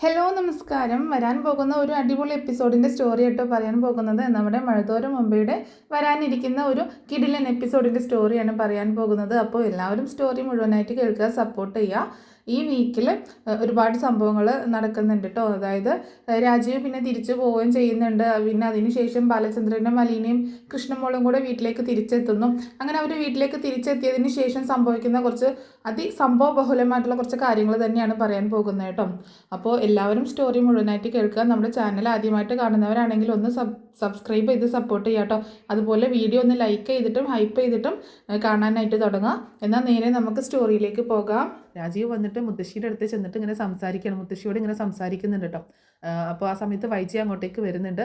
Hello നമസ്കാരം. വരാൻ പോകുന്ന ഒരു അടിപൊളി എപ്പിസോഡിൻ്റെ സ്റ്റോറി ആയിട്ട് പറയാൻ പോകുന്നത് നമ്മുടെ മഴതോരും മുമ്പയുടെ വരാനിരിക്കുന്ന ഒരു കിടിലൻ എപ്പിസോഡിൻ്റെ സ്റ്റോറിയാണ് പറയാൻ പോകുന്നത്. അപ്പോൾ എല്ലാവരും സ്റ്റോറി മുഴുവനായിട്ട് കേൾക്കുക, സപ്പോർട്ട് ചെയ്യുക. ഈ വീക്കിൽ ഒരുപാട് സംഭവങ്ങൾ നടക്കുന്നുണ്ട് കേട്ടോ. അതായത് രാജീവ് പിന്നെ തിരിച്ചു പോവുകയും ചെയ്യുന്നുണ്ട്. പിന്നെ അതിനുശേഷം ബാലചന്ദ്രനും അലീനയും കൃഷ്ണമോളും കൂടെ വീട്ടിലേക്ക് തിരിച്ചെത്തുന്നു. അങ്ങനെ അവർ വീട്ടിലേക്ക് തിരിച്ചെത്തിയതിന് ശേഷം സംഭവിക്കുന്ന കുറച്ച് സംഭവ ബഹുലമായിട്ടുള്ള കുറച്ച് കാര്യങ്ങൾ തന്നെയാണ് പറയാൻ പോകുന്നത് കേട്ടോ. അപ്പോൾ എല്ലാവരും സ്റ്റോറി മുഴുവനായിട്ട് കേൾക്കുക. നമ്മുടെ ചാനൽ ആദ്യമായിട്ട് കാണുന്നവരാണെങ്കിൽ ഒന്ന് സബ്സ്ക്രൈബ് ചെയ്ത് സപ്പോർട്ട് ചെയ്യുക കേട്ടോ. അതുപോലെ വീഡിയോ ഒന്ന് ലൈക്ക് ചെയ്തിട്ടും ഹൈപ്പ് ചെയ്തിട്ടും കാണാനായിട്ട് തുടങ്ങുക. എന്നാൽ നേരെ നമുക്ക് സ്റ്റോറിയിലേക്ക് പോകാം. രാജീവ് വന്നിട്ട് മുത്തശ്ശിയുടെ അടുത്ത് ചെന്നിട്ട് ഇങ്ങനെ സംസാരിക്കണം, മുത്തശ്ശിയോട് ഇങ്ങനെ സംസാരിക്കുന്നുണ്ട് കേട്ടോ. അപ്പോൾ ആ സമയത്ത് വൈജി അങ്ങോട്ടേക്ക് വരുന്നുണ്ട്.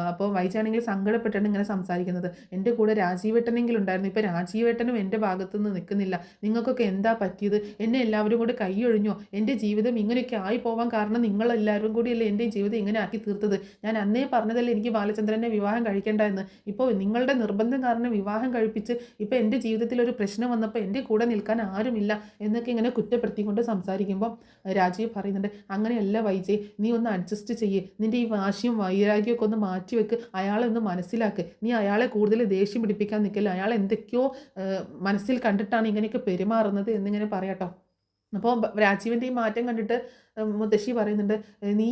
അപ്പോൾ വൈജി സങ്കടപ്പെട്ടാണ് ഇങ്ങനെ സംസാരിക്കുന്നത്. എൻ്റെ കൂടെ രാജീവേട്ടനെങ്കിലും ഉണ്ടായിരുന്നു, ഇപ്പോൾ രാജീവേട്ടനും എൻ്റെ ഭാഗത്തുനിന്ന് നിൽക്കുന്നില്ല. നിങ്ങൾക്കൊക്കെ എന്താ പറ്റിയത്? എന്നെ എല്ലാവരും കൂടി കൈയൊഴിഞ്ഞോ? എൻ്റെ ജീവിതം ഇങ്ങനെയൊക്കെ ആയി പോവാൻ കാരണം നിങ്ങളെല്ലാവരും കൂടിയല്ലേ എൻ്റെ ജീവിതം ഇങ്ങനെ ആക്കി തീർത്തത്. ഞാൻ അന്നേ പറഞ്ഞതല്ലേ എനിക്ക് ബാലചന്ദ്രനെ വിവാഹം കഴിക്കേണ്ട എന്ന്. ഇപ്പോൾ നിങ്ങളുടെ നിർബന്ധം കാരണം വിവാഹം കഴിപ്പിച്ച് ഇപ്പോൾ എൻ്റെ ജീവിതത്തിൽ ഒരു പ്രശ്നം വന്നപ്പോൾ എൻ്റെ കൂടെ നിൽക്കാൻ ആരുമില്ല എന്നൊക്കെ ഇങ്ങനെ കുറ്റപ്പെടുത്തിക്കൊണ്ട് സംസാരിക്കുമ്പോൾ രാജീവ് പറയുന്നുണ്ട്, അങ്ങനെയല്ല വൈജയ്, നീ ഒന്ന് അഡ്ജസ്റ്റ് ചെയ്യ്, നിൻ്റെ ഈ വാശിയും വൈരാഗ്യമൊക്കെ ഒന്ന് മാറ്റിവെക്ക്, അയാളെ ഒന്ന് മനസ്സിലാക്ക്. നീ അയാളെ കൂടുതൽ ദേഷ്യം പിടിപ്പിക്കാൻ നിൽക്കില്ല, അയാൾ എന്തൊക്കെയോ മനസ്സിൽ കണ്ടിട്ടാണ് ഇങ്ങനെയൊക്കെ പെരുമാറുന്നത് എന്നിങ്ങനെ പറയാട്ടോ. അപ്പോൾ രാജീവിൻ്റെ ഈ മാറ്റം കണ്ടിട്ട് മുത്തശ്ശി പറയുന്നുണ്ട്, നീ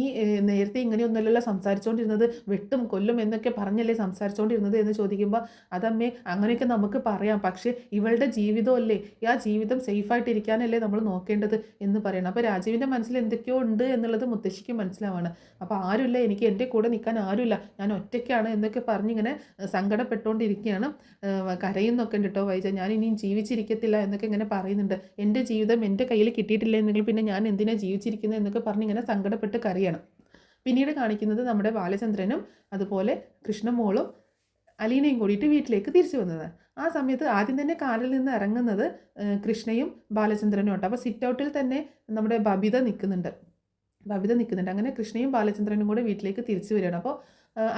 നേരത്തെ ഇങ്ങനെയൊന്നുമല്ലല്ലോ സംസാരിച്ചുകൊണ്ടിരുന്നത്, വെട്ടും കൊല്ലും എന്നൊക്കെ പറഞ്ഞല്ലേ സംസാരിച്ചുകൊണ്ടിരുന്നത് എന്ന് ചോദിക്കുമ്പോൾ, അതമ്മേ അങ്ങനെയൊക്കെ നമുക്ക് പറയാം, പക്ഷേ ഇവളുടെ ജീവിതമല്ലേ, ആ ജീവിതം സേഫായിട്ടിരിക്കാനല്ലേ നമ്മൾ നോക്കേണ്ടത് എന്ന് പറയണം. അപ്പോൾ രാജീവിൻ്റെ മനസ്സിൽ എന്തൊക്കെയോ ഉണ്ട് എന്നുള്ളത് മുത്തശ്ശിക്ക് മനസ്സിലാവാണ്. അപ്പോൾ ആരുമില്ല, എനിക്ക് എൻ്റെ കൂടെ നിൽക്കാൻ ആരുമില്ല, ഞാൻ ഒറ്റയ്ക്കാണ് എന്നൊക്കെ പറഞ്ഞിങ്ങനെ സങ്കടപ്പെട്ടുകൊണ്ടിരിക്കുകയാണ്. കരയുന്നൊക്കെ ഉണ്ട് കേട്ടോ വൈജ, ഞാൻ ഇനിയും ജീവിച്ചിരിക്കത്തില്ല എന്നൊക്കെ ഇങ്ങനെ പറയുന്നുണ്ട്. എൻ്റെ ജീവിതം എൻ്റെ കയ്യിൽ കിട്ടിയിട്ടില്ല എന്നെങ്കിൽ പിന്നെ ഞാൻ എന്തിനാ ജീവിച്ചിരിക്കുന്നത് എന്നൊക്കെ പറഞ്ഞ് ഇങ്ങനെ സങ്കടപ്പെട്ട് കരയണം. പിന്നീട് കാണിക്കുന്നത് നമ്മുടെ ബാലചന്ദ്രനും അതുപോലെ കൃഷ്ണമോളും അലീനയും കൂടിയിട്ട് വീട്ടിലേക്ക് തിരിച്ചു വന്നത്. ആ സമയത്ത് ആദ്യം തന്നെ കാറിൽ നിന്ന് ഇറങ്ങുന്നത് കൃഷ്ണയും ബാലചന്ദ്രനും കേട്ടോ. അപ്പോൾ സിറ്റ് ഔട്ടിൽ തന്നെ നമ്മുടെ ബബിത നിൽക്കുന്നുണ്ട്. അങ്ങനെ കൃഷ്ണയും ബാലചന്ദ്രനും കൂടെ വീട്ടിലേക്ക് തിരിച്ചു വരികയാണ്. അപ്പോൾ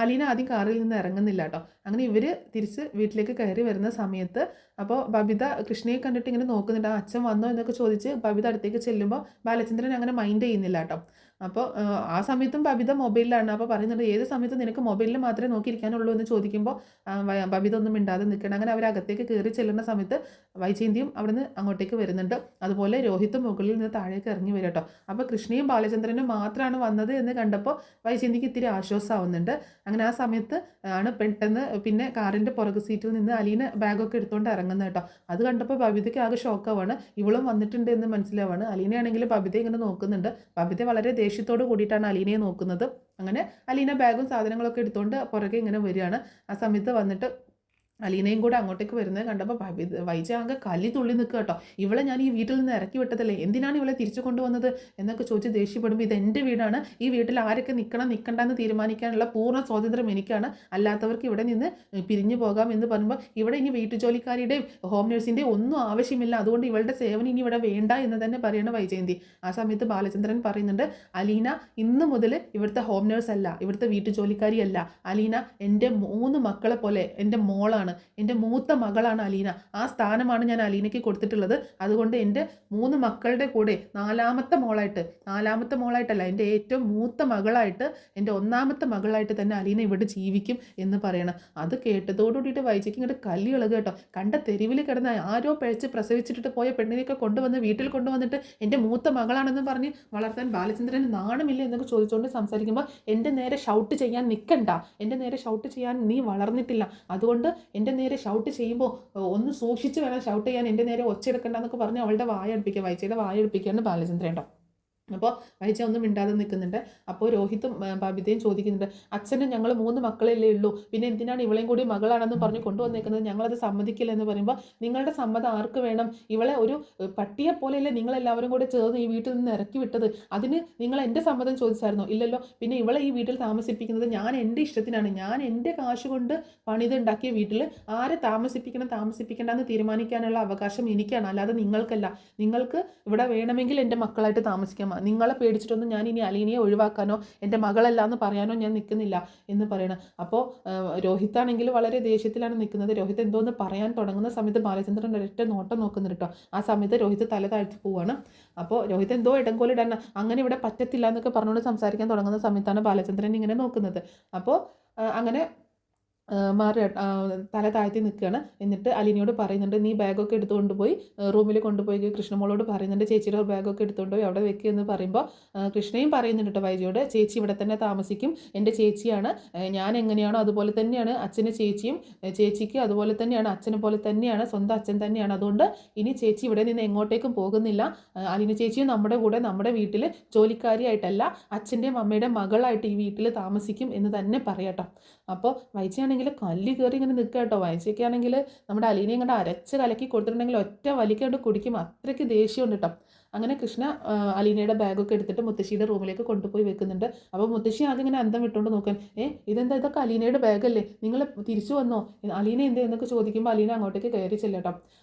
അലീന ആദ്യം കാറിൽ നിന്ന് ഇറങ്ങുന്നില്ല കേട്ടോ. അങ്ങനെ ഇവർ തിരിച്ച് വീട്ടിലേക്ക് കയറി വരുന്ന സമയത്ത് അപ്പോൾ ബബിത കൃഷ്ണയെ കണ്ടിട്ട് ഇങ്ങനെ നോക്കുന്നുണ്ട്, അച്ഛൻ വന്നോ എന്നൊക്കെ ചോദിച്ച് ബബിത അടുത്തേക്ക് ചെല്ലുമ്പോൾ ബാലചന്ദ്രൻ അങ്ങനെ മൈൻഡ് ചെയ്യുന്നില്ല കേട്ടോ. അപ്പോൾ ആ സമയത്തും ബബിത മൊബൈലിലാണ്. അപ്പോൾ പറയുന്നുണ്ട്, ഏത് സമയത്തും നിനക്ക് മൊബൈലിൽ മാത്രമേ നോക്കിയിരിക്കാനുള്ളൂ എന്ന് ചോദിക്കുമ്പോൾ ബബിത ഒന്നും മിണ്ടാതെ നിൽക്കണം. അങ്ങനെ അവരകത്തേക്ക് കയറി ചെല്ലുന്ന സമയത്ത് വൈജയന്തിയും അവിടുന്ന് അങ്ങോട്ടേക്ക് വരുന്നുണ്ട്. അതുപോലെ രോഹിത്തും മുകളിൽ നിന്ന് താഴേക്ക് ഇറങ്ങി വരും കേട്ടോ. അപ്പോൾ കൃഷ്ണയും ബാലചന്ദ്രനും മാത്രമാണ് വന്നത് എന്ന് കണ്ടപ്പോൾ വൈജയന്തിക്ക് ഇത്തിരി ആശ്വാസമാവുന്നുണ്ട്. അങ്ങനെ ആ സമയത്ത് ആണ് പെട്ടെന്ന് പിന്നെ കാറിൻ്റെ പുറകു സീറ്റിൽ നിന്ന് അലീന ബാഗൊക്കെ എടുത്തുകൊണ്ട് ഇറങ്ങുന്നത് കേട്ടോ. അത് കണ്ടപ്പോൾ ബബിതയ്ക്ക് ആകെ ഷോക്കാവാണ്, ഇവളും വന്നിട്ടുണ്ട് എന്ന് മനസ്സിലാവാണ്. അലീനയാണെങ്കിൽ ബബിതയെ ഇങ്ങനെ നോക്കുന്നുണ്ട്. ബബിത വളരെ ദേഷ്യത്തോട് കൂടിയിട്ടാണ് അലീനയെ നോക്കുന്നത്. അങ്ങനെ അലീന ബാഗും സാധനങ്ങളൊക്കെ എടുത്തുകൊണ്ട് പുറകെ ഇങ്ങനെ വരികയാണ്. ആ സമയത്ത് വന്നിട്ട് അലീനയും കൂടെ അങ്ങോട്ടേക്ക് വരുന്നത് കണ്ടപ്പോൾ വൈജ ആകെ കലി തുള്ളി നിൽക്കുക കേട്ടോ. ഇവളെ ഞാൻ ഈ വീട്ടിൽ നിന്ന് ഇറക്കി വിട്ടതല്ലേ, എന്തിനാണ് ഇവളെ തിരിച്ചു കൊണ്ടുവന്നത് എന്നൊക്കെ ചോദിച്ച് ദേഷ്യപ്പെടുമ്പോൾ, ഇത് എൻ്റെ വീടാണ്, ഈ വീട്ടിൽ ആരൊക്കെ നിൽക്കണ്ടെന്ന് തീരുമാനിക്കാനുള്ള പൂർണ്ണ സ്വാതന്ത്ര്യം എനിക്കാണ്, അല്ലാത്തവർക്ക് ഇവിടെ നിന്ന് പിരിഞ്ഞു പോകാം എന്ന് പറയുമ്പോൾ, ഇവിടെ ഇനി വീട്ടുജോലിക്കാരുടെയും ഹോം നേഴ്സിൻ്റെയും ഒന്നും ആവശ്യമില്ല, അതുകൊണ്ട് ഇവളുടെ സേവനം ഇനി ഇവിടെ വേണ്ട എന്ന് തന്നെ പറയണ വൈജയന്തി. ആ സമയത്ത് ബാലചന്ദ്രൻ പറയുന്നുണ്ട്, അലീന ഇന്ന് മുതൽ ഇവിടുത്തെ ഹോം നേഴ്സ് അല്ല, ഇവിടുത്തെ വീട്ടുജോലിക്കാരിയല്ല, അലീന എൻ്റെ 3 മക്കളെ പോലെ എൻ്റെ മോളാണ്, എൻ്റെ മൂത്ത മകളാണ് അലീന. ആ സ്ഥാനമാണ് ഞാൻ അലീനയ്ക്ക് കൊടുത്തിട്ടുള്ളത്. അതുകൊണ്ട് എൻ്റെ 3 മക്കളുടെ കൂടെ നാലാമത്തെ മോളായിട്ടല്ല, എൻ്റെ ഏറ്റവും മൂത്ത മകളായിട്ട്, എൻ്റെ 1ാമത്തെ മകളായിട്ട് തന്നെ അലീന ഇവിടെ ജീവിക്കും എന്ന് പറയണം. അത് കേട്ടതോടുകൂടിയിട്ട് വൈജയ്ക്ക് ഇങ്ങോട്ട് കല്ലി ഇളകുക കേട്ടോ. കണ്ട തെരുവിൽ കിടന്ന് ആരോ പഴിച്ച് പ്രസവിച്ചിട്ട് പോയ പെണ്ണിനെയൊക്കെ കൊണ്ടുവന്ന് വീട്ടിൽ കൊണ്ടുവന്നിട്ട് എൻ്റെ മൂത്ത മകളാണെന്ന് പറഞ്ഞ് വളർത്താൻ ബാലചന്ദ്രന് നാണമില്ല എന്നൊക്കെ ചോദിച്ചുകൊണ്ട് സംസാരിക്കുമ്പോൾ, എൻ്റെ നേരെ ഷൗട്ട് ചെയ്യാൻ നിൽക്കണ്ട, എൻ്റെ നേരെ ഷൗട്ട് ചെയ്യാൻ നീ വളർന്നിട്ടില്ല, അതുകൊണ്ട് എൻ്റെ നേരെ ഷൗട്ട് ചെയ്യുമ്പോൾ ഒന്ന് സൂക്ഷിച്ച് വേണം ഷൗട്ട് ചെയ്യാൻ, എൻ്റെ നേരെ ഒച്ചയെടുക്കണ്ട എന്നൊക്കെ പറഞ്ഞ് അവളുടെ വൈജയുടെ വായ എടുപ്പിക്കുകയാണ് ബാലചന്ദ്രൻ കേട്ടോ. അപ്പോൾ വൈജ ഒന്നും മിണ്ടാതെ നിൽക്കുന്നുണ്ട്. അപ്പോൾ രോഹിത്തും ബബിതയും ചോദിക്കുന്നുണ്ട്, അച്ഛനും ഞങ്ങൾ 3 മക്കളല്ലേ ഉള്ളൂ, പിന്നെ എന്തിനാണ് ഇവളെയും കൂടി മകളാണെന്ന് പറഞ്ഞ് കൊണ്ടുവന്നേക്കുന്നത്, ഞങ്ങളത് സമ്മതിക്കില്ല എന്ന് പറയുമ്പോൾ, നിങ്ങളുടെ സമ്മതം ആർക്ക് വേണം? ഇവളെ ഒരു പട്ടിയെ പോലെയല്ലേ നിങ്ങളെല്ലാവരും കൂടെ ചേർന്ന് ഈ വീട്ടിൽ നിന്ന് ഇറക്കി വിട്ടത്, അതിന് നിങ്ങൾ എൻ്റെ സമ്മതം ചോദിച്ചായിരുന്നോ? ഇല്ലല്ലോ. പിന്നെ ഇവളെ ഈ വീട്ടിൽ താമസിപ്പിക്കുന്നത് ഞാൻ എൻ്റെ ഇഷ്ടത്തിനാണ്, ഞാൻ എൻ്റെ കാശ് കൊണ്ട് പണിതുണ്ടാക്കിയ വീട്ടിൽ ആരെ താമസിപ്പിക്കണ്ടെന്ന് തീരുമാനിക്കാനുള്ള അവകാശം എനിക്കാണ്, അല്ലാതെ നിങ്ങൾക്കല്ല. നിങ്ങൾക്ക് ഇവിടെ വേണമെങ്കിൽ എൻ്റെ മക്കളായിട്ട് താമസിക്കാം, നിങ്ങളെ പേടിച്ചിട്ടൊന്നും ഞാൻ ഇനി അലീനയെ ഒഴിവാക്കാനോ എൻ്റെ മകളല്ല എന്ന് പറയാനോ ഞാൻ നിൽക്കുന്നില്ല എന്ന് പറയണം. അപ്പോൾ രോഹിത്താണെങ്കിൽ വളരെ ദേഷ്യത്തിലാണ് നിൽക്കുന്നത്. രോഹിത് എന്തോന്ന് പറയാൻ തുടങ്ങുന്ന സമയത്ത് ബാലചന്ദ്രൻ ഒരൊറ്റ നോട്ടം നോക്കുന്നുണ്ട് കേട്ടോ. ആ സമയത്ത് രോഹിത് തല താഴ്ത്തി പോവാണ്. അപ്പോൾ രോഹിത് എന്തോ ഇടങ്കോലിടാൻ അങ്ങനെ ഇവിടെ പറ്റത്തില്ല എന്നൊക്കെ പറഞ്ഞുകൊണ്ട് സംസാരിക്കാൻ തുടങ്ങുന്ന സമയത്താണ് ബാലചന്ദ്രൻ ഇങ്ങനെ നോക്കുന്നത്. അപ്പോൾ അങ്ങനെ മാറി തല താഴ്ത്തി നിൽക്കുകയാണ്. എന്നിട്ട് അലീനയോട് പറയുന്നുണ്ട്, നീ ബാഗൊക്കെ എടുത്തുകൊണ്ട് പോയി റൂമിൽ കൊണ്ടുപോയി കൃഷ്ണമോളോട് പറയുന്നുണ്ട് ചേച്ചിയുടെ ബാഗൊക്കെ എടുത്തുകൊണ്ട് പോയി അവിടെ വെക്കുക എന്ന് പറയുമ്പോൾ കൃഷ്ണയും പറയുന്നുണ്ട് കേട്ടോ വൈജയോട്, ചേച്ചി ഇവിടെ തന്നെ താമസിക്കും, എൻ്റെ ചേച്ചിയാണ്, ഞാൻ എങ്ങനെയാണോ അതുപോലെ തന്നെയാണ് അച്ഛന് ചേച്ചിയും, ചേച്ചിക്ക് അതുപോലെ തന്നെയാണ് അച്ഛനെ പോലെ തന്നെയാണ്, സ്വന്തം അച്ഛൻ തന്നെയാണ്, അതുകൊണ്ട് ഇനി ചേച്ചി ഇവിടെ നിന്ന് എങ്ങോട്ടേക്കും പോകുന്നില്ല, അലീന ചേച്ചിയും നമ്മുടെ കൂടെ നമ്മുടെ വീട്ടിൽ ജോലിക്കാരിയായിട്ടല്ല അച്ഛൻ്റെയും അമ്മയുടെയും മകളായിട്ട് ഈ വീട്ടിൽ താമസിക്കും എന്ന് തന്നെ പറയാട്ടോ. അപ്പോൾ വൈജയാണെങ്കിൽ കല്ല് കയറി ഇങ്ങനെ നിൽക്കുക കേട്ടോ. വൈജയ്ക്ക് ആണെങ്കിൽ നമ്മുടെ അലീനയും കണ്ട് അരച്ച് കലക്കി കൊടുത്തിട്ടുണ്ടെങ്കിൽ ഒറ്റ വലിക്കൊണ്ട് കുടിക്കും, അത്രയ്ക്ക് ദേഷ്യമുണ്ട് കേട്ടോ. അങ്ങനെ കൃഷ്ണ അലീനയുടെ ബാഗൊക്കെ എടുത്തിട്ട് മുത്തശ്ശിയുടെ റൂമിലേക്ക് കൊണ്ടുപോയി വെക്കുന്നുണ്ട്. അപ്പോൾ മുത്തശ്ശി ആദ്യം ഇങ്ങനെ അന്തം വിട്ടുകൊണ്ട് നോക്കാൻ, ഇതൊക്കെ അലീനയുടെ ബാഗല്ലേ, നിങ്ങൾ തിരിച്ചു വന്നോ, അലീന എന്തേ എന്നൊക്കെ ചോദിക്കുമ്പോൾ അലീന അങ്ങോട്ടേക്ക് കയറി ചെല്ലട്ടോ.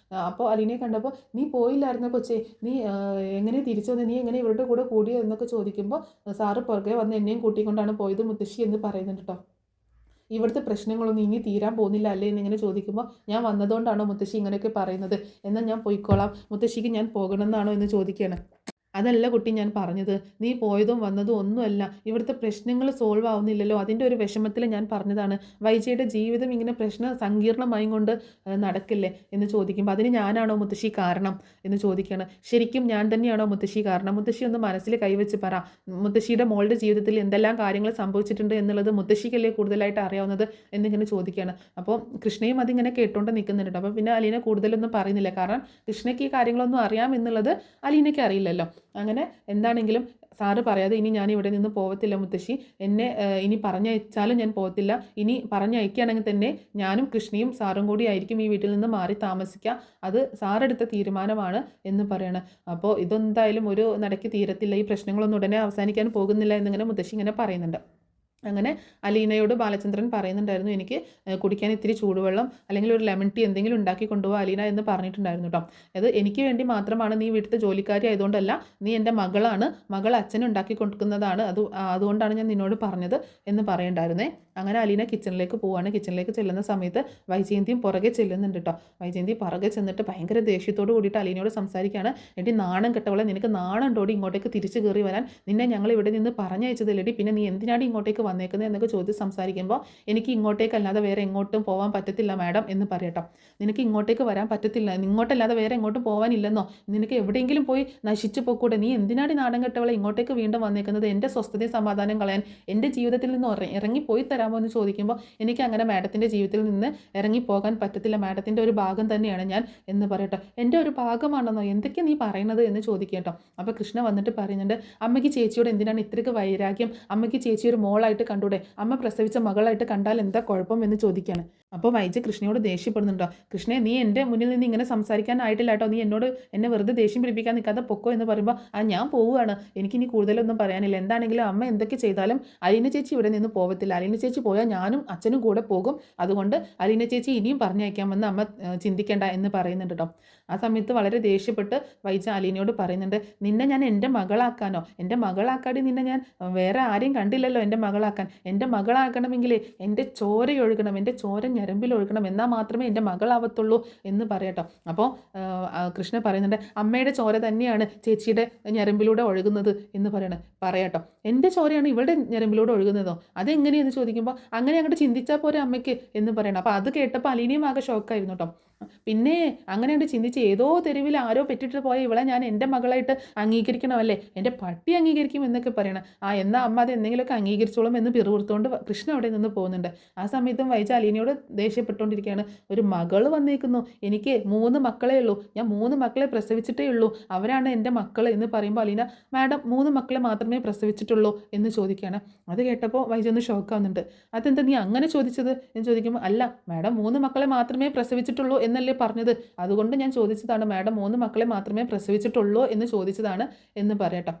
അപ്പോൾ അലീനയെ കണ്ടപ്പോൾ നീ പോയില്ലായിരുന്നോ കൊച്ചേ, നീ എങ്ങനെ തിരിച്ചു വന്നത്, നീ എങ്ങനെ ഇവരുടെ കൂടെ കൂടിയോ എന്നൊക്കെ ചോദിക്കുമ്പോൾ സാറ് പുറകെ വന്ന് എന്നെയും കൂട്ടിക്കൊണ്ടാണ് പോയത് മുത്തശ്ശി എന്ന് പറയുന്നുണ്ട് കേട്ടോ. ഇവിടുത്തെ പ്രശ്നങ്ങളൊന്നും ഇനി തീരാൻ പോകുന്നില്ല അല്ലേ എന്നിങ്ങനെ ചോദിക്കുമ്പോൾ, ഞാൻ വന്നതുകൊണ്ടാണോ മുത്തശ്ശി ഇങ്ങനെയൊക്കെ പറയുന്നത്, എന്നാൽ ഞാൻ പോയിക്കോളാം, മുത്തശ്ശിക്ക് ഞാൻ പോകണമെന്നാണോ എന്ന് ചോദിക്കുകയാണ്. അതല്ല കുട്ടി ഞാൻ പറഞ്ഞത്, നീ പോയതും വന്നതും ഒന്നുമല്ല, ഇവിടുത്തെ പ്രശ്നങ്ങൾ സോൾവ് ആവുന്നില്ലല്ലോ, അതിൻ്റെ ഒരു വിഷമത്തിൽ ഞാൻ പറഞ്ഞതാണ്. വൈജയുടെ ജീവിതം ഇങ്ങനെ സങ്കീർണമായി കൊണ്ട് നടക്കില്ലേ എന്ന് ചോദിക്കുമ്പോൾ, അതിന് ഞാനാണോ മുത്തശ്ശി കാരണം എന്ന് ചോദിക്കുകയാണ്. ശരിക്കും ഞാൻ തന്നെയാണോ മുത്തശ്ശി കാരണം? മുത്തശ്ശി ഒന്ന് മനസ്സിൽ കൈവച്ച് പറ, മുത്തശ്ശിയുടെ മോളുടെ ജീവിതത്തിൽ എന്തെല്ലാം കാര്യങ്ങൾ സംഭവിച്ചിട്ടുണ്ട് എന്നുള്ളത് മുത്തശ്ശിക്കല്ലേ കൂടുതലായിട്ട് അറിയാവുന്നത് എന്നിങ്ങനെ ചോദിക്കുകയാണ്. അപ്പോൾ കൃഷ്ണയും അതിങ്ങനെ കേട്ടുകൊണ്ട് നിൽക്കുന്നുണ്ട്. അപ്പോൾ പിന്നെ അലീന കൂടുതലൊന്നും പറയുന്നില്ല, കാരണം കൃഷ്ണയ്ക്ക് ഈ കാര്യങ്ങളൊന്നും അറിയാം എന്നുള്ളത് അലീനയ്ക്ക് അറിയില്ലല്ലോ. അങ്ങനെ എന്താണെങ്കിലും സാറ് പറയാതെ ഇനി ഞാൻ ഇവിടെ നിന്ന് പോകത്തില്ല മുത്തശ്ശി, എന്നെ ഇനി പറഞ്ഞയച്ചാലും ഞാൻ പോകത്തില്ല, ഇനി പറഞ്ഞയക്കുകയാണെങ്കിൽ തന്നെ ഞാനും കൃഷ്ണയും സാറും കൂടി ആയിരിക്കും ഈ വീട്ടിൽ നിന്ന് മാറി താമസിക്കുക, അത് സാറെടുത്ത തീരുമാനമാണ് എന്ന് പറയണം. അപ്പോൾ ഇതെന്തായാലും ഒരു നടക്ക് തീരത്തില്ല, ഈ പ്രശ്നങ്ങളൊന്നും ഉടനെ അവസാനിക്കാൻ പോകുന്നില്ല എന്നിങ്ങനെ മുത്തശ്ശി ഇങ്ങനെ പറയുന്നുണ്ട്. അങ്ങനെ അലീനയോട് ബാലചന്ദ്രൻ പറയുന്നുണ്ടായിരുന്നു, എനിക്ക് കുടിക്കാൻ ഇത്തിരി ചൂടുവെള്ളം അല്ലെങ്കിൽ ഒരു ലെമൺ ടീ എന്തെങ്കിലും ഉണ്ടാക്കി കൊണ്ടുപോകുക അലീന എന്ന് പറഞ്ഞിട്ടുണ്ടായിരുന്നു കേട്ടോ. അത് എനിക്ക് വേണ്ടി മാത്രമാണ്, നീ വീട്ടിലത്തെ ജോലിക്കാരി ആയതുകൊണ്ടല്ല, നീ എൻ്റെ മകളാണ്, മകൾ അച്ഛന് ഉണ്ടാക്കി കൊടുക്കുന്നതാണ്, അതുകൊണ്ടാണ് ഞാൻ നിന്നോട് പറഞ്ഞത് എന്ന് പറയണ്ടായിരുന്നേ. അങ്ങനെ അലീന കിച്ചണിലേക്ക് പോവാണ്. കിച്ചണിലേക്ക് ചെല്ലുന്ന സമയത്ത് വൈജയന്തിയും പുറകെ ചെല്ലുന്നുണ്ട് കേട്ടോ. വൈജയന്തി പുറകെ ചെന്നിട്ട് ഭയങ്കര ദേഷ്യത്തോട് കൂടിയിട്ട് അലീനയോട് സംസാരിക്കുകയാണ്. എടി നാണം കെട്ടവളെ, നിനക്ക് നാണം ഉണ്ടോടി ഇങ്ങോട്ടേക്ക് തിരിച്ചു കയറി വരാൻ, നിന്നെ ഞങ്ങൾ ഇവിടെ നിന്ന് പറഞ്ഞയച്ചതല്ലേടി, പിന്നെ നീ എന്തിനാണ് ഇങ്ങോട്ടേക്ക് വന്നേക്കുന്നത് എന്നൊക്കെ ചോദിച്ച് സംസാരിക്കുമ്പോൾ, എനിക്ക് ഇങ്ങോട്ടേക്കല്ലാതെ വേറെ എങ്ങോട്ടും പോകാൻ പറ്റത്തില്ല മാഡം എന്ന് പറയട്ടോ. നിനക്ക് ഇങ്ങോട്ടേക്ക് വരാൻ പറ്റത്തില്ല, ഇങ്ങോട്ടല്ലാതെ വേറെ എങ്ങോട്ടും പോകാനില്ലെന്നോ, നിനക്ക് എവിടെയെങ്കിലും പോയി നശിച്ചു പോക്കൂടെ, നീ എന്തിനാടി നാണം കെട്ടവളെ ഇങ്ങോട്ടേക്ക് വീണ്ടും വന്നേക്കുന്നത്, എൻ്റെ സ്വസ്ഥതയും സമാധാനം കളയാൻ, എൻ്റെ ജീവിതത്തിൽ നിന്ന് ഇറങ്ങിപ്പോയി തരാമോ എന്ന് ചോദിക്കുമ്പോൾ, എനിക്ക് അങ്ങനെ മാഡത്തിൻ്റെ ജീവിതത്തിൽ നിന്ന് ഇറങ്ങിപ്പോകാൻ പറ്റത്തില്ല, മാഡത്തിൻ്റെ ഒരു ഭാഗം തന്നെയാണ് ഞാൻ എന്ന് പറയട്ടോ. എൻ്റെ ഒരു ഭാഗമാണെന്നോ, എന്തൊക്കെ നീ പറയുന്നത് എന്ന് ചോദിക്കട്ടോ. അപ്പോൾ കൃഷ്ണ വന്നിട്ട് പറയുന്നുണ്ട്, അമ്മയ്ക്ക് ചേച്ചിയോട് എന്തിനാണ് ഇത്രയ്ക്ക് വൈരാഗ്യം, അമ്മയ്ക്ക് ചേച്ചി ഒരു മോളായിട്ട് കണ്ടൂടെ, അമ്മ പ്രസവിച്ച മകളായിട്ട് കണ്ടാൽ എന്താ കുഴപ്പം എന്ന് ചോദിക്കുകയാണ്. അപ്പോൾ വൈജ കൃഷ്ണയോട് ദേഷ്യപ്പെടുന്നുണ്ടോ, കൃഷ്ണയെ നീ എൻ്റെ മുന്നിൽ നിന്ന് ഇങ്ങനെ സംസാരിക്കാനായിട്ടില്ല കേട്ടോ, നീ എന്നെ വെറുതെ ദേഷ്യം പിടിപ്പിക്കാൻ നിൽക്കാതെ പൊക്കോ എന്ന് പറയുമ്പോൾ, ഞാൻ പോവുകയാണ്, എനിക്കിനി കൂടുതലൊന്നും പറയാനില്ല, എന്താണെങ്കിലും അമ്മ എന്തൊക്കെ ചെയ്താലും അലീന ചേച്ചി ഇവിടെ നിന്ന് പോകത്തില്ല, അലീന ചേച്ചി പോയാൽ ഞാനും അച്ഛനും കൂടെ പോകും, അതുകൊണ്ട് അലീന ചേച്ചി ഇനിയും പറഞ്ഞയക്കാമെന്ന് അമ്മ ചിന്തിക്കേണ്ട എന്ന് പറയുന്നുണ്ട് കേട്ടോ. ആ സമയത്ത് വളരെ ദേഷ്യപ്പെട്ട് വൈജ അലീനയോട് പറയുന്നുണ്ട്, നിന്നെ ഞാൻ എൻ്റെ മകളാക്കാനോ, എൻ്റെ മകളാക്കാടി നിന്നെ ഞാൻ വേറെ ആരെയും കണ്ടില്ലല്ലോ എൻ്റെ മകളാക്കാൻ, എൻ്റെ മകളാക്കണമെങ്കിൽ എൻ്റെ ചോരയൊഴുകണം, എൻ്റെ ചോര ഞരമ്പിലൊഴുകണം, എന്നാൽ മാത്രമേ എൻ്റെ മകളാവത്തുള്ളൂ എന്ന് പറയട്ടോ. അപ്പോൾ കൃഷ്ണ പറയുന്നുണ്ട്, അമ്മയുടെ ചോര തന്നെയാണ് ചേച്ചിയുടെ ഞരമ്പിലൂടെ ഒഴുകുന്നത് എന്ന് പറയാട്ടോ. എൻ്റെ ചോരയാണ് ഇവളുടെ ഞരമ്പിലൂടെ ഒഴുകുന്നതോ, അതെങ്ങനെയെന്ന് ചോദിക്കുമ്പോൾ, അങ്ങനെ അങ്ങോട്ട് ചിന്തിച്ചാൽ പോരെ അമ്മയ്ക്ക് എന്ന് പറയണം. അപ്പോൾ അത് കേട്ടപ്പോൾ അലീനയും ആകെ ഷോക്കായിരുന്നു കേട്ടോ. പിന്നെ അങ്ങനെ അങ്ങോട്ട് ചിന്തിച്ച് ഏതോ തെരുവിൽ ആരോ പെറ്റിട്ട് പോയ ഇവളെ ഞാൻ എൻ്റെ മകളായിട്ട് അംഗീകരിക്കണമല്ലേ, എൻ്റെ പട്ടി അംഗീകരിക്കും എന്നൊക്കെ പറയണം. എന്നാൽ അമ്മ അത് എന്തെങ്കിലുമൊക്കെ അംഗീകരിച്ചോളും എന്ന് പിറുപിറുത്തുകൊണ്ട് കൃഷ്ണ അവിടെ നിന്ന് പോകുന്നുണ്ട്. ആ സമയത്തും വൈജ അലീനയോട് ദേഷ്യപ്പെട്ടുകൊണ്ടിരിക്കുകയാണ്, ഒരു മകൾ വന്നേക്കുന്നു, എനിക്ക് 3 മക്കളേ ഉള്ളൂ, ഞാൻ 3 മക്കളെ പ്രസവിച്ചിട്ടേ ഉള്ളൂ, അവരാണ് എൻ്റെ മക്കൾ എന്ന് പറയുമ്പോൾ അലീന, മാഡം 3 മക്കളെ മാത്രമേ പ്രസവിച്ചിട്ടുള്ളൂ എന്ന് ചോദിക്കുകയാണ്. അത് കേട്ടപ്പോൾ വൈജ ഒന്ന് ഷോക്കാവുന്നുണ്ട്. അതെന്താ നീ അങ്ങനെ ചോദിച്ചത് എന്ന് ചോദിക്കുമ്പോൾ, അല്ല മാഡം 3 മക്കളെ മാത്രമേ പ്രസവിച്ചിട്ടുള്ളൂ എന്നല്ലേ പറഞ്ഞത്, അതുകൊണ്ട് ഞാൻ ചോദിച്ചതാണ്, മാഡം 3 മക്കളെ മാത്രമേ പ്രസവിച്ചിട്ടുള്ളൂ എന്ന് ചോദിച്ചതാണ് എന്ന് പറയട്ടോ.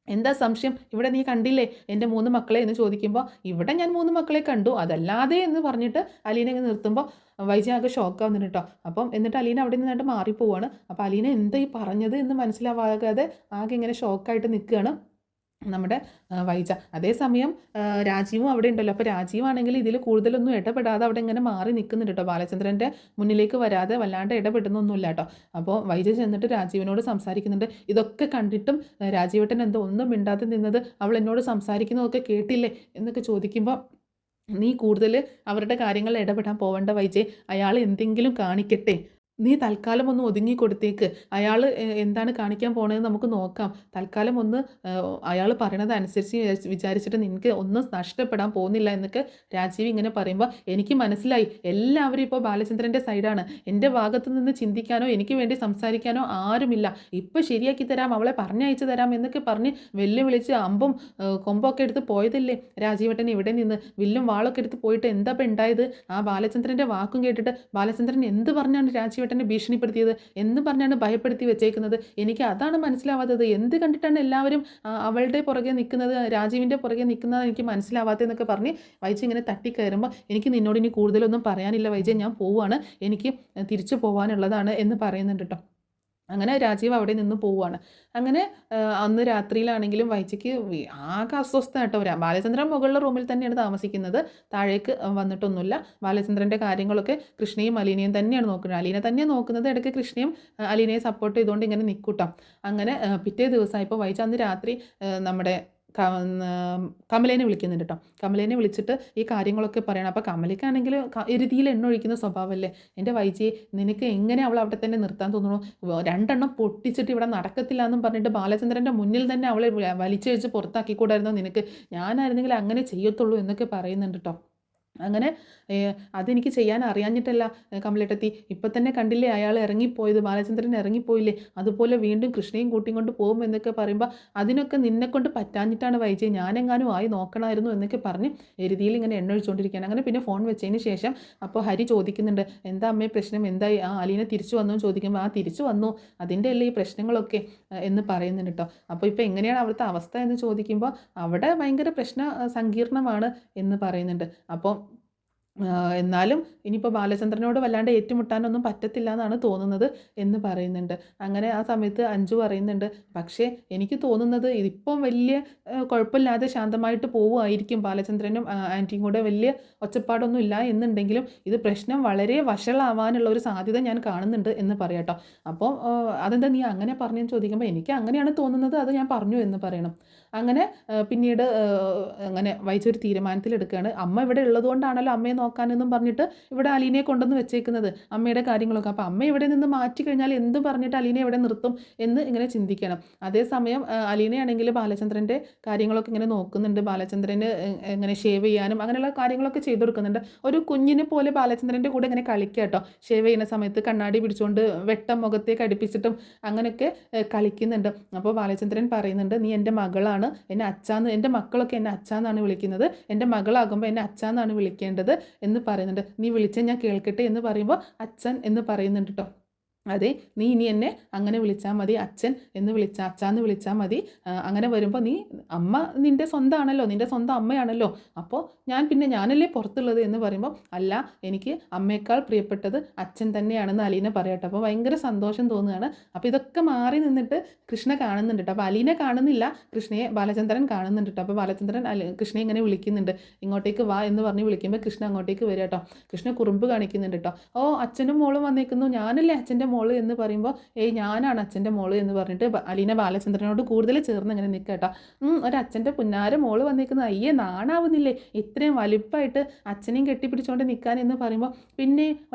എന്താ സംശയം, ഇവിടെ നീ കണ്ടില്ലേ എൻ്റെ 3 മക്കളെ എന്ന് ചോദിക്കുമ്പോൾ, ഇവിടെ ഞാൻ 3 മക്കളെ കണ്ടു, അതല്ലാതെ എന്ന് പറഞ്ഞിട്ട് അലീന നിർത്തുമ്പോൾ വൈജി ആകെ ഷോക്കാവുന്നുണ്ട് കേട്ടോ. അപ്പം എന്നിട്ട് അലീന അവിടെ നിന്നിട്ട് മാറിപ്പോവാണ്. അപ്പോൾ അലീന എന്താ ഈ പറഞ്ഞത് എന്ന് മനസ്സിലാവാതെ ആകെ ഇങ്ങനെ ഷോക്കായിട്ട് നിൽക്കുകയാണ് നമ്മുടെ വൈജ. അതേസമയം രാജീവും അവിടെ ഉണ്ടല്ലോ. അപ്പോൾ രാജീവാണെങ്കിൽ ഇതിൽ കൂടുതലൊന്നും ഇടപെടാതെ അവിടെ ഇങ്ങനെ മാറി നിൽക്കുന്നുണ്ട് കേട്ടോ. ബാലചന്ദ്രൻ്റെ മുന്നിലേക്ക് വരാതെ വല്ലാണ്ട് ഇടപെടുന്നൊന്നുമില്ല കേട്ടോ. അപ്പോൾ വൈജ ചെന്നിട്ട് രാജീവിനോട് സംസാരിക്കുന്നുണ്ട്. ഇതൊക്കെ കണ്ടിട്ടും രാജീവേട്ടൻ എന്തോ ഒന്നും മിണ്ടാതെ നിന്നത്, അവൾ എന്നോട് സംസാരിക്കുന്നതൊക്കെ കേട്ടില്ലേ എന്നൊക്കെ ചോദിക്കുമ്പോൾ, നീ കൂടുതൽ അവരുടെ കാര്യങ്ങളിൽ ഇടപെടാൻ പോവേണ്ട വൈജെ, അയാൾ എന്തെങ്കിലും കാണിക്കട്ടെ, നീ തൽക്കാലം ഒന്ന് ഒതുങ്ങി കൊടുത്തേക്ക്. അയാൾ എന്താണ് കാണിക്കാൻ പോണതെന്ന് നമുക്ക് നോക്കാം. തൽക്കാലം ഒന്ന് അയാൾ പറയണത് അനുസരിച്ച് വിചാരിച്ചിട്ട് നിനക്ക് ഒന്നും നഷ്ടപ്പെടാൻ പോകുന്നില്ല എന്നൊക്കെ രാജീവ് ഇങ്ങനെ പറയുമ്പോൾ എനിക്ക് മനസ്സിലായി എല്ലാവരും ഇപ്പോൾ ബാലചന്ദ്രൻ്റെ സൈഡാണ്. എൻ്റെ ഭാഗത്തു നിന്ന് ചിന്തിക്കാനോ എനിക്ക് വേണ്ടി സംസാരിക്കാനോ ആരുമില്ല. ഇപ്പോൾ ശരിയാക്കി തരാം, അവളെ പറഞ്ഞയച്ചു തരാം എന്നൊക്കെ പറഞ്ഞ് വെല്ലുവിളിച്ച് അമ്പും കൊമ്പൊക്കെ എടുത്ത് പോയതല്ലേ രാജീവേട്ടൻ. ഇവിടെ നിന്ന് വില്ലും വാളൊക്കെ എടുത്ത് പോയിട്ട് എന്താ ഇപ്പം ഉണ്ടായത്? ആ ബാലചന്ദ്രൻ്റെ വാക്കും കേട്ടിട്ട് ബാലചന്ദ്രൻ എന്ത് പറഞ്ഞാണ് രാജീവേട്ടനെ ഭീഷണിപ്പെടുത്തിയത്, എന്ത് പറഞ്ഞാണ് ഭയപ്പെടുത്തി വെച്ചേക്കുന്നത്? എനിക്ക് അതാണ് മനസ്സിലാവാത്തത്. എന്ത് കണ്ടിട്ടാണ് എല്ലാവരും അവളുടെ പുറകെ നിൽക്കുന്നത്, രാജീവിൻ്റെ പുറകെ നിൽക്കുന്നത് എനിക്ക് മനസ്സിലാവാത്തതെന്നൊക്കെ പറഞ്ഞ് വൈജ ഇങ്ങനെ തട്ടിക്കയറുമ്പോൾ, എനിക്ക് നിന്നോട് ഇനി കൂടുതലൊന്നും പറയാനില്ല വൈജ, ഞാൻ പോവുകയാണ്, എനിക്ക് തിരിച്ചു പോകാനുള്ളതാണ് എന്ന് പറയുന്നുണ്ട് കേട്ടോ. അങ്ങനെ രാജീവ് അവിടെ നിന്ന് പോവുകയാണ്. അങ്ങനെ അന്ന് രാത്രിയിലാണെങ്കിലും വൈജയ്ക്ക് ആകെ അസ്വസ്ഥ കേട്ടോ. ബാലചന്ദ്രൻ മുകളിലെ റൂമിൽ തന്നെയാണ് താമസിക്കുന്നത്, താഴേക്ക് വന്നിട്ടൊന്നുമില്ല. ബാലചന്ദ്രൻ്റെ കാര്യങ്ങളൊക്കെ കൃഷ്ണയും അലീനയും തന്നെയാണ് നോക്കുന്നത്. അലീന തന്നെയാണ് നോക്കുന്നത്, ഇടയ്ക്ക് കൃഷ്ണയും അലീനയെ സപ്പോർട്ട് ചെയ്തുകൊണ്ട് ഇങ്ങനെ നിൽക്കൂട്ടാം. അങ്ങനെ പിറ്റേ ദിവസമായപ്പോൾ വൈജ അന്ന് രാത്രി നമ്മുടെ കമലേനെ വിളിക്കുന്നുണ്ട് കേട്ടോ. കമലേനെ വിളിച്ചിട്ട് ഈ കാര്യങ്ങളൊക്കെ പറയണം. അപ്പോൾ കമലയ്ക്കാണെങ്കിൽ എരുതിയിൽ എണ്ണ ഒഴിക്കുന്ന സ്വഭാവമല്ലേ. എൻ്റെ വൈജി, നിനക്ക് എങ്ങനെ അവൾ അവിടെ തന്നെ നിർത്താൻ തോന്നുന്നു? രണ്ടെണ്ണം പൊട്ടിച്ചിട്ട് ഇവിടെ നടക്കത്തില്ല എന്നും പറഞ്ഞിട്ട് ബാലചന്ദ്രൻ്റെ മുന്നിൽ തന്നെ അവളെ വലിച്ചഴിച്ച് പുറത്താക്കിക്കൂടായിരുന്നോ നിനക്ക്? ഞാനായിരുന്നെങ്കിൽ അങ്ങനെ ചെയ്യത്തുള്ളൂ എന്നൊക്കെ പറയുന്നുണ്ട് കേട്ടോ. അങ്ങനെ അതെനിക്ക് ചെയ്യാൻ അറിയാഞ്ഞിട്ടല്ല കമലേട്ടത്തി, ഇപ്പം തന്നെ കണ്ടില്ലേ അയാൾ ഇറങ്ങിപ്പോയത്, ബാലചന്ദ്രൻ ഇറങ്ങിപ്പോയില്ലേ, അതുപോലെ വീണ്ടും കൃഷ്ണയും കൂട്ടിയും കൊണ്ട് പോകും എന്നൊക്കെ പറയുമ്പോൾ അതിനൊക്കെ നിന്നെക്കൊണ്ട് പറ്റാഞ്ഞിട്ടാണ് വൈജയ്, ഞാനെങ്ങാനും ആയി നോക്കണമായിരുന്നു എന്നൊക്കെ പറഞ്ഞ് എരുതിയിൽ ഇങ്ങനെ എണ്ണ ഒഴിച്ചുകൊണ്ടിരിക്കുകയാണ്. അങ്ങനെ പിന്നെ ഫോൺ വെച്ചതിന് ശേഷം അപ്പോൾ ഹരി ചോദിക്കുന്നുണ്ട്, എന്താ അമ്മേ പ്രശ്നം, എന്തായി? അലീന തിരിച്ചു വന്നു ചോദിക്കുമ്പോൾ, തിരിച്ചു വന്നു, അതിൻ്റെ അല്ലേ ഈ പ്രശ്നങ്ങളൊക്കെ എന്ന് പറയുന്നുണ്ട് കേട്ടോ. അപ്പോൾ ഇപ്പോൾ എങ്ങനെയാണ് അവിടുത്തെ അവസ്ഥ എന്ന് ചോദിക്കുമ്പോൾ അവിടെ ഭയങ്കര സങ്കീർണമാണ് എന്ന് പറയുന്നുണ്ട്. അപ്പോൾ എന്നാലും ഇനിയിപ്പോൾ ബാലചന്ദ്രനോട് വല്ലാണ്ട് ഏറ്റുമുട്ടാനൊന്നും പറ്റത്തില്ല എന്നാണ് തോന്നുന്നത് എന്ന് പറയുന്നുണ്ട്. അങ്ങനെ ആ സമയത്ത് അഞ്ജു പറയുന്നുണ്ട്, പക്ഷേ എനിക്ക് തോന്നുന്നത് ഇതിപ്പം വലിയ കുഴപ്പമില്ലാതെ ശാന്തമായിട്ട് പോവുമായിരിക്കും, ബാലചന്ദ്രനും ആൻറ്റിയും കൂടെ വലിയ ഒച്ചപ്പാടൊന്നും ഇല്ല എന്നുണ്ടെങ്കിലും ഇത് പ്രശ്നം വളരെ വഷളാവാനുള്ള ഒരു സാധ്യത ഞാൻ കാണുന്നുണ്ട് എന്ന് പറയാട്ടോ. അപ്പോൾ അതെന്താ നീ അങ്ങനെ പറഞ്ഞെന്ന് ചോദിക്കുമ്പോൾ, എനിക്ക് അങ്ങനെയാണ് തോന്നുന്നത്, അത് ഞാൻ പറഞ്ഞു എന്ന് പറയണം. അങ്ങനെ പിന്നീട് അങ്ങനെ വൈജൊരു തീരുമാനത്തിലെടുക്കുകയാണ്. അമ്മ ഇവിടെ ഉള്ളതുകൊണ്ടാണല്ലോ അമ്മയെ നോക്കാനെന്നും പറഞ്ഞിട്ട് ഇവിടെ അലീനയെ കൊണ്ടുവന്ന് വെച്ചേക്കുന്നത്, അമ്മയുടെ കാര്യങ്ങളൊക്കെ. അപ്പോൾ അമ്മ ഇവിടെ നിന്ന് മാറ്റി കഴിഞ്ഞാൽ എന്ത് പറഞ്ഞിട്ട് അലീനയെ ഇവിടെ നിർത്തും എന്ന് ഇങ്ങനെ ചിന്തിക്കണം. അതേസമയം അലീനയാണെങ്കിൽ ബാലചന്ദ്രൻ്റെ കാര്യങ്ങളൊക്കെ ഇങ്ങനെ നോക്കുന്നുണ്ട്. ബാലചന്ദ്രന് ഇങ്ങനെ ഷേവ് ചെയ്യാനും അങ്ങനെയുള്ള കാര്യങ്ങളൊക്കെ ചെയ്തു കൊടുക്കുന്നുണ്ട്. ഒരു കുഞ്ഞിനെ പോലെ ബാലചന്ദ്രൻ്റെ കൂടെ ഇങ്ങനെ കളിക്കുക കേട്ടോ. ഷേവ് ചെയ്യുന്ന സമയത്ത് കണ്ണാടി പിടിച്ചുകൊണ്ട് വെട്ടം മുഖത്തേക്ക് അടുപ്പിച്ചിട്ടും അങ്ങനെയൊക്കെ കളിക്കുന്നുണ്ട്. അപ്പോൾ ബാലചന്ദ്രൻ പറയുന്നുണ്ട്, നീ എൻ്റെ മകളാണ്, എന്നെ അച്ഛാന്ന്, എൻ്റെ മക്കളൊക്കെ എന്നെ അച്ഛാന്നാണ് വിളിക്കുന്നത്, എൻ്റെ മകളാകുമ്പോൾ എന്നെ അച്ഛാന്നാണ് വിളിക്കേണ്ടത് എന്ന് പറയുന്നുണ്ട്. നീ വിളിച്ചാൽ ഞാൻ കേൾക്കട്ടെ എന്ന് പറയുമ്പോൾ അച്ഛൻ എന്ന് പറയുന്നുണ്ട് കേട്ടോ. അതെ, നീ ഇനി എന്നെ അങ്ങനെ വിളിച്ചാൽ മതി, അച്ഛൻ എന്ന് അച്ഛാന്ന് വിളിച്ചാൽ മതി. അങ്ങനെ വരുമ്പോൾ നീ അമ്മ നിൻ്റെ സ്വന്തമാണല്ലോ, നിൻ്റെ സ്വന്തം അമ്മയാണല്ലോ, അപ്പോൾ ഞാനല്ലേ പുറത്തുള്ളത് എന്ന് പറയുമ്പോൾ, അല്ല, എനിക്ക് അമ്മയേക്കാൾ പ്രിയപ്പെട്ടത് അച്ഛൻ തന്നെയാണെന്ന് അലീന പറയട്ടെ. അപ്പോൾ ഭയങ്കര സന്തോഷം തോന്നുകയാണ്. അപ്പോൾ ഇതൊക്കെ മാറി നിന്നിട്ട് കൃഷ്ണ കാണുന്നുണ്ട് കേട്ടോ. അപ്പോൾ അലീന കാണുന്നില്ല, കൃഷ്ണയെ ബാലചന്ദ്രൻ കാണുന്നുണ്ട് കേട്ടോ. അപ്പോൾ ബാലചന്ദ്രൻ കൃഷ്ണയെ ഇങ്ങനെ വിളിക്കുന്നുണ്ട്, ഇങ്ങോട്ടേക്ക് വാ എന്ന് പറഞ്ഞ് വിളിക്കുമ്പോൾ കൃഷ്ണ അങ്ങോട്ടേക്ക് വരിക കേട്ടോ. കൃഷ്ണ കുറുമ്പ് കാണിക്കുന്നുണ്ട് കേട്ടോ. അച്ഛനും മോളും വന്നേക്കുന്നു, ഞാനല്ലേ അച്ഛൻ്റെ മോള് എന്ന് പറയുമ്പോൾ, ഞാനാണ് അച്ഛൻ്റെ മോള് എന്ന് പറഞ്ഞിട്ട് അലീന ബാലചന്ദ്രനോട് കൂടുതൽ ചേർന്ന് ഇങ്ങനെ നിൽക്കുക കേട്ടോ. ഒരച്ഛൻ്റെ പുന്നാര മോള് വന്നിരിക്കുന്നത്, അയ്യേ നാണാവുന്നില്ലേ ഇത്രയും വലിപ്പമായിട്ട് അച്ഛനെയും കെട്ടിപ്പിടിച്ചുകൊണ്ട് നിൽക്കാൻ എന്ന് പറയുമ്പോൾ, പിന്നെ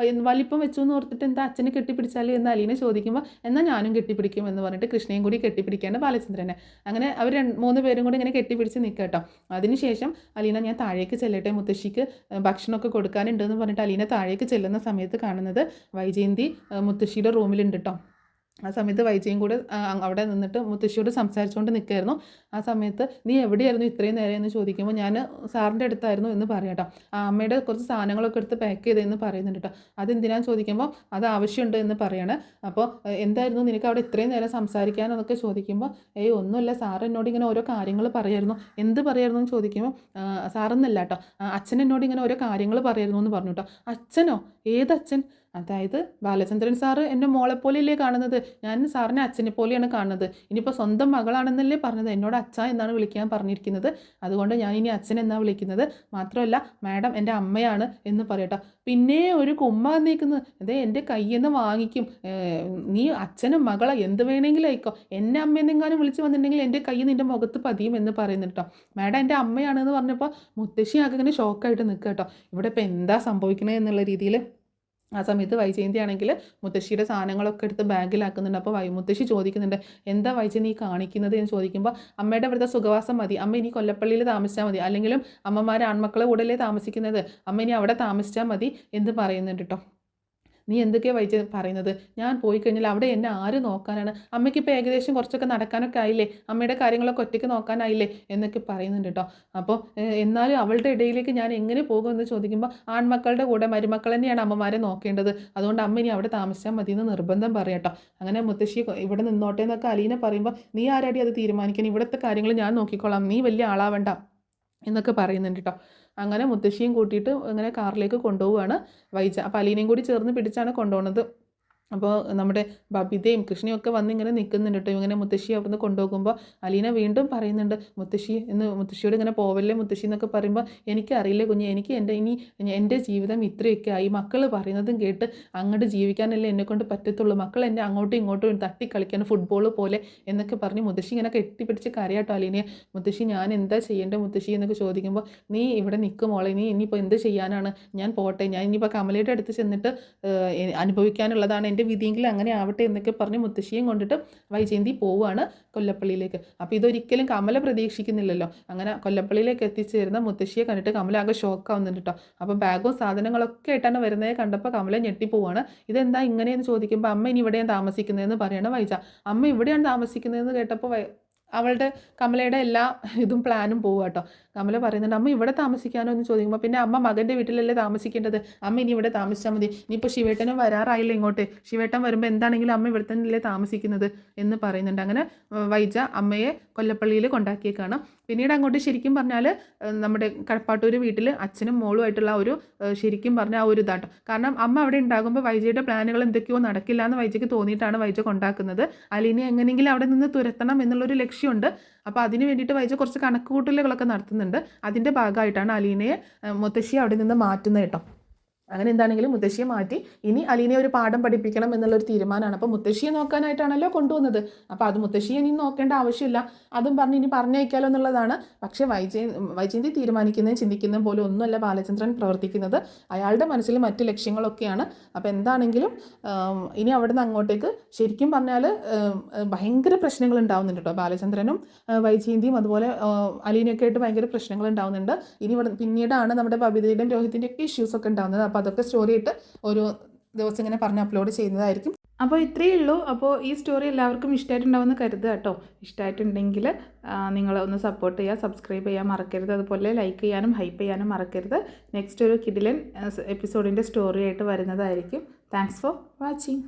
വലിപ്പം വെച്ചു എന്ന് ഓർത്തിട്ട് എന്താ അച്ഛനെ കെട്ടിപ്പിടിച്ചാൽ എന്ന് അലീന ചോദിക്കുമ്പോൾ, എന്നാൽ ഞാനും കെട്ടിപ്പിടിക്കും എന്ന് പറഞ്ഞിട്ട് കൃഷ്ണയും കൂടി കെട്ടിപ്പിടിക്കാണ്ട് ബാലചന്ദ്രനെ. അങ്ങനെ അവർ 3 പേരും കൂടി ഇങ്ങനെ കെട്ടിപ്പിടിച്ച് നിൽക്കുക കേട്ടോ. അതിനുശേഷം അലീന, ഞാൻ താഴേക്ക് ചെല്ലട്ടെ, മുത്തശ്ശിക്ക് ഭക്ഷണമൊക്കെ കൊടുക്കാനുണ്ടെന്ന് പറഞ്ഞിട്ട് അലീന താഴേക്ക് ചെല്ലുന്ന സമയത്ത് കാണുന്നത് വൈജയന്തി മുത്തശ്ശിയുടെ റൂമിലുണ്ട് കേട്ടോ. ആ സമയത്ത് വൈജയും കൂടെ അവിടെ നിന്നിട്ട് മുത്തശ്ശിയോട് സംസാരിച്ചുകൊണ്ട് നിൽക്കുകയായിരുന്നു. ആ സമയത്ത് നീ എവിടെയായിരുന്നു ഇത്രയും നേരം എന്ന് ചോദിക്കുമ്പോൾ ഞാൻ സാറിൻ്റെ അടുത്തായിരുന്നു എന്ന് പറയാം കേട്ടോ. അമ്മയുടെ കുറച്ച് സാധനങ്ങളൊക്കെ എടുത്ത് പാക്ക് ചെയ്തതെന്ന് പറയുന്നുണ്ട് കേട്ടോ. അതെന്തിനാന്ന് ചോദിക്കുമ്പോൾ അത് ആവശ്യമുണ്ട് എന്ന് പറയാണ്. അപ്പോൾ എന്തായിരുന്നു നിനക്ക് അവിടെ ഇത്രയും നേരം സംസാരിക്കാനെന്നൊക്കെ ചോദിക്കുമ്പോൾ ഒന്നുമില്ല, സാർ എന്നോട് ഇങ്ങനെ ഓരോ കാര്യങ്ങൾ പറയായിരുന്നു. എന്ത് പറയായിരുന്നു എന്ന് ചോദിക്കുമ്പോൾ സാറെന്നല്ല കേട്ടോ, അച്ഛൻ എന്നോട് ഇങ്ങനെ ഓരോ കാര്യങ്ങൾ പറയായിരുന്നു എന്ന് പറഞ്ഞു കേട്ടോ. അച്ഛനോ? ഏതച്ഛൻ? അതായത് ബാലചന്ദ്രൻ സാറ് എൻ്റെ മോളെപ്പോലെയല്ലേ കാണുന്നത്, ഞാൻ സാറിനെ അച്ഛനെ പോലെയാണ് കാണുന്നത്. ഇനിയിപ്പോൾ സ്വന്തം മകളാണെന്നല്ലേ പറഞ്ഞത്, എന്നോട് അച്ഛ എന്നാണ് വിളിക്കാൻ പറഞ്ഞിരിക്കുന്നത്. അതുകൊണ്ട് ഞാൻ ഇനി അച്ഛൻ എന്നാണ് വിളിക്കുന്നത്. മാത്രമല്ല മാഡം എൻ്റെ അമ്മയാണ് എന്ന് പറയട്ടോ. പിന്നെ ഒരു കുമ്മ വന്നേക്കുന്നത്, അതെ എൻ്റെ കയ്യിൽ നിന്ന് വാങ്ങിക്കും, നീ അച്ഛനും മകളെ എന്ത് വേണമെങ്കിലും ആയിക്കോ, എന്നെ അമ്മയെന്നെങ്ങാനും വിളിച്ച് വന്നിട്ടുണ്ടെങ്കിൽ എൻ്റെ കയ്യിൽ നിൻ്റെ മുഖത്ത് പതിയും എന്ന് പറയുന്നുണ്ട് കേട്ടോ. മാഡം എൻ്റെ അമ്മയാണെന്ന് പറഞ്ഞപ്പോൾ മുത്തശ്ശി ആകെ ഇങ്ങനെ ഷോക്കായിട്ട് നിൽക്കുക കേട്ടോ. ഇവിടെ ഇപ്പോൾ എന്താ സംഭവിക്കണേ എന്നുള്ള രീതിയിൽ. ആ സമയത്ത് വൈജയന്തി ആണെങ്കിൽ മുത്തശ്ശിയുടെ സാധനങ്ങളൊക്കെ എടുത്ത് ബാഗിലാക്കുന്നുണ്ട്. അപ്പോൾ മുത്തശ്ശി ചോദിക്കുന്നുണ്ട്, എന്താ വൈജയന്തി നീ കാണിക്കുന്നത് എന്ന് ചോദിക്കുമ്പോൾ അമ്മയുടെ അവിടുത്തെ സുഖവാസം മതി, അമ്മ ഇനി കൊല്ലപ്പള്ളിയിൽ താമസിച്ചാൽ മതി, അല്ലെങ്കിലും അമ്മമാർ ആൺമക്കളെ കൂടലേ താമസിക്കുന്നത്, അമ്മ ഇനി അവിടെ താമസിച്ചാൽ മതി എന്ന് പറയുന്നുണ്ട് കേട്ടോ. നീ എന്തൊക്കെയാണ് വൈജയൻ പറയുന്നത്? ഞാൻ പോയി കഴിഞ്ഞാൽ അവിടെ എന്നെ ആര് നോക്കാനാണ്? അമ്മയ്ക്ക് ഇപ്പോൾ ഏകദേശം കുറച്ചൊക്കെ നടക്കാനൊക്കെ ആയില്ലേ, അമ്മയുടെ കാര്യങ്ങളൊക്കെ ഒറ്റയ്ക്ക് നോക്കാനായില്ലേ എന്നൊക്കെ പറയുന്നുണ്ട് കേട്ടോ. അപ്പോൾ എന്നാലും അവളുടെ ഇടയിലേക്ക് ഞാൻ എങ്ങനെ പോകുമെന്ന് ചോദിക്കുമ്പോൾ ആൺമക്കളുടെ കൂടെ മരുമക്കൾ തന്നെയാണ് അമ്മമാരെ നോക്കേണ്ടത്, അതുകൊണ്ട് അമ്മ ഇനി അവിടെ താമസിച്ചാൽ മതി എന്ന് നിർബന്ധം പറയാട്ടോ. അങ്ങനെ മുത്തശ്ശി ഇവിടെ നിന്നോട്ടെ എന്നൊക്കെ അലീന പറയുമ്പോൾ നീ ആരാടി അത് തീരുമാനിക്കാൻ, ഇവിടുത്തെ കാര്യങ്ങൾ ഞാൻ നോക്കിക്കോളാം, നീ വലിയ ആളാവണ്ട എന്നൊക്കെ പറയുന്നുണ്ട് കേട്ടോ. അങ്ങനെ മുത്തശ്ശിയും കൂട്ടിയിട്ട് ഇങ്ങനെ കാറിലേക്ക് കൊണ്ടുപോവുകയാണ് വൈജ. അപ്പോൾ അലീനയും കൂടി ചേർന്ന് പിടിച്ചാണ് കൊണ്ടുപോകുന്നത്. അപ്പോൾ നമ്മുടെ ബബിതയും കൃഷ്ണയും ഒക്കെ വന്നിങ്ങനെ നിൽക്കുന്നുണ്ട് കേട്ടോ. ഇങ്ങനെ മുത്തശ്ശി അവിടുന്ന് കൊണ്ടുപോകുമ്പോൾ അലീന വീണ്ടും പറയുന്നുണ്ട് മുത്തശ്ശി എന്ന്, മുത്തശ്ശിയോട് ഇങ്ങനെ പോവല്ലേ മുത്തശ്ശി എന്നൊക്കെ പറയുമ്പോൾ എനിക്കറിയില്ല കുഞ്ഞ്, എനിക്ക് എൻ്റെ ജീവിതം ഇത്രയൊക്കെ ആയി, മക്കൾ പറയുന്നതും കേട്ട് അങ്ങോട്ട് ജീവിക്കാനല്ലേ എന്നെക്കൊണ്ട് പറ്റത്തുള്ളൂ, മക്കൾ എന്നെ അങ്ങോട്ടും ഇങ്ങോട്ടും തട്ടിക്കളിക്കാൻ ഫുട്ബോൾ പോലെ എന്നൊക്കെ പറഞ്ഞ് മുത്തശ്ശി ഇങ്ങനെ കെട്ടിപ്പിടിച്ച് കരയാട്ടോ അലീനയെ. മുത്തശ്ശി ഞാൻ എന്താ ചെയ്യേണ്ടത് മുത്തശ്ശി എന്നൊക്കെ ചോദിക്കുമ്പോൾ നീ ഇവിടെ നിൽക്കുമോളെ, നീ ഇനിയിപ്പോൾ എന്ത് ചെയ്യാനാണ്, ഞാൻ പോട്ടെ, ഞാൻ ഇനിയിപ്പോൾ കമലയുടെ അടുത്ത് ചെന്നിട്ട് അനുഭവിക്കാനുള്ളതാണ് എൻ്റെ വിധിയെങ്കിലും അങ്ങനെ ആവട്ടെ എന്നൊക്കെ പറഞ്ഞ് മുത്തശ്ശിയും കൊണ്ടിട്ട് വൈജയന്തി പോവുകയാണ് കൊല്ലപ്പള്ളിയിലേക്ക്. അപ്പോൾ ഇതൊരിക്കലും കമല പ്രതീക്ഷിക്കുന്നില്ലല്ലോ. അങ്ങനെ കൊല്ലപ്പള്ളിയിലേക്ക് എത്തിച്ചേരുന്ന മുത്തശ്ശിയെ കണ്ടിട്ട് കമല ആകെ ഷോക്കാവുന്നുണ്ട് കേട്ടോ. അപ്പോൾ ബാഗും സാധനങ്ങളൊക്കെ ആയിട്ടാണ് വരുന്നത് കണ്ടപ്പോൾ കമല ഞെട്ടിപ്പോവാണ്. ഇതെന്താ ഇങ്ങനെയെന്ന് ചോദിക്കുമ്പോൾ അമ്മ ഇനി ഇവിടെയാണ് താമസിക്കുന്നതെന്ന് പറയണ വൈജ. അമ്മ ഇവിടെയാണ് താമസിക്കുന്നതെന്ന് കേട്ടപ്പോൾ അവളുടെ കമലയുടെ എല്ലാ ഇതും പ്ലാനും പോവുക കേട്ടോ. കമല പറയുന്നുണ്ട് അമ്മ ഇവിടെ താമസിക്കാനോ എന്ന് ചോദിക്കുമ്പോൾ പിന്നെ അമ്മ മകൻ്റെ വീട്ടിലല്ലേ താമസിക്കേണ്ടത്, അമ്മ ഇനി ഇവിടെ താമസിച്ചാൽ മതി, ഇനിയിപ്പോൾ ശിവേട്ടനും വരാറായില്ല ഇങ്ങോട്ട്, ശിവേട്ടൻ വരുമ്പോൾ എന്താണെങ്കിലും അമ്മ ഇവിടെ തന്നെയല്ലേ താമസിക്കുന്നത് എന്ന് പറയുന്നുണ്ട്. അങ്ങനെ വൈജ അമ്മയെ കൊല്ലപ്പള്ളിയിൽ കൊണ്ടാക്കിയേക്കാണ്. പിന്നീട് അങ്ങോട്ട് ശരിക്കും പറഞ്ഞാൽ നമ്മുടെ കടപ്പാട്ടൂർ വീട്ടിൽ അച്ഛനും മോളുമായിട്ടുള്ള ഒരു ശരിക്കും പറഞ്ഞാൽ ആ ഒരു ഇതാട്ടോ. കാരണം അമ്മ അവിടെ ഉണ്ടാകുമ്പോൾ വൈജയുടെ പ്ലാനുകൾ എന്തൊക്കെയോ നടക്കില്ല എന്ന് വൈജയ്ക്ക് തോന്നിയിട്ടാണ് വൈജ കൊണ്ടാക്കുന്നത്. അലീനെ എങ്ങനെയെങ്കിലും അവിടെ നിന്ന് തുരത്തണം എന്നുള്ളൊരു ലക്ഷ്യമുണ്ട്. അപ്പോൾ അതിന് വേണ്ടിയിട്ട് വൈജ കുറച്ച് കണക്കുകൂട്ടലുകളൊക്കെ നടത്തുന്നുണ്ട്. അതിൻ്റെ ഭാഗമായിട്ടാണ് അലീനയെ മുത്തശ്ശി അവിടെ നിന്ന് മാറ്റുന്നത് കേട്ടോ. അങ്ങനെ എന്താണെങ്കിലും മുത്തശ്ശിയെ മാറ്റി ഇനി അലീനയെ ഒരു പാഠം പഠിപ്പിക്കണം എന്നുള്ളൊരു തീരുമാനമാണ്. അപ്പോൾ മുത്തശ്ശിയെ നോക്കാനായിട്ടാണല്ലോ കൊണ്ടുവന്നത്, അപ്പോൾ അത് മുത്തശ്ശിയെ ഇനി നോക്കേണ്ട ആവശ്യമില്ല, അതും പറഞ്ഞ് ഇനി പറഞ്ഞയക്കാലോ എന്നുള്ളതാണ്. പക്ഷേ വൈജയന്തി തീരുമാനിക്കുന്നതും ചിന്തിക്കുന്നതും പോലും ഒന്നുമല്ല ബാലചന്ദ്രൻ പ്രവർത്തിക്കുന്നത്. അയാളുടെ മനസ്സിൽ മറ്റ് ലക്ഷ്യങ്ങളൊക്കെയാണ്. അപ്പോൾ എന്താണെങ്കിലും ഇനി അവിടെ നിന്ന് അങ്ങോട്ടേക്ക് ശരിക്കും പറഞ്ഞാൽ ഭയങ്കര പ്രശ്നങ്ങൾ ഉണ്ടാവുന്നുണ്ട് കേട്ടോ. ബാലചന്ദ്രനും വൈജയന്തിയും അതുപോലെ അലീനയൊക്കെ ആയിട്ട് ഭയങ്കര പ്രശ്നങ്ങൾ ഉണ്ടാവുന്നുണ്ട്. ഇനി ഇവിടെ പിന്നീടാണ് നമ്മുടെ ബബിതയുടെയും രോഹിത്തിൻ്റെയും ഒക്കെ ഇഷ്യൂസൊക്കെ ഉണ്ടാവുന്നത്. അപ്പോൾ അതൊക്കെ സ്റ്റോറി ആയിട്ട് ഒരു ദിവസം ഇങ്ങനെ പറഞ്ഞ് അപ്ലോഡ് ചെയ്യുന്നതായിരിക്കും. അപ്പോൾ ഇത്രയേ ഉള്ളൂ. അപ്പോൾ ഈ സ്റ്റോറി എല്ലാവർക്കും ഇഷ്ടമായിട്ടുണ്ടാവുമെന്ന് കരുതുക കേട്ടോ. ഇഷ്ടമായിട്ടുണ്ടെങ്കിൽ നിങ്ങൾ ഒന്ന് സപ്പോർട്ട് ചെയ്യുക, സബ്സ്ക്രൈബ് ചെയ്യാൻ മറക്കരുത്, അതുപോലെ ലൈക്ക് ചെയ്യാനും ഹൈപ്പ് ചെയ്യാനും മറക്കരുത്. നെക്സ്റ്റ് ഒരു കിടിലൻ എപ്പിസോഡിൻ്റെ സ്റ്റോറി ആയിട്ട് വരുന്നതായിരിക്കും. Thanks for watching.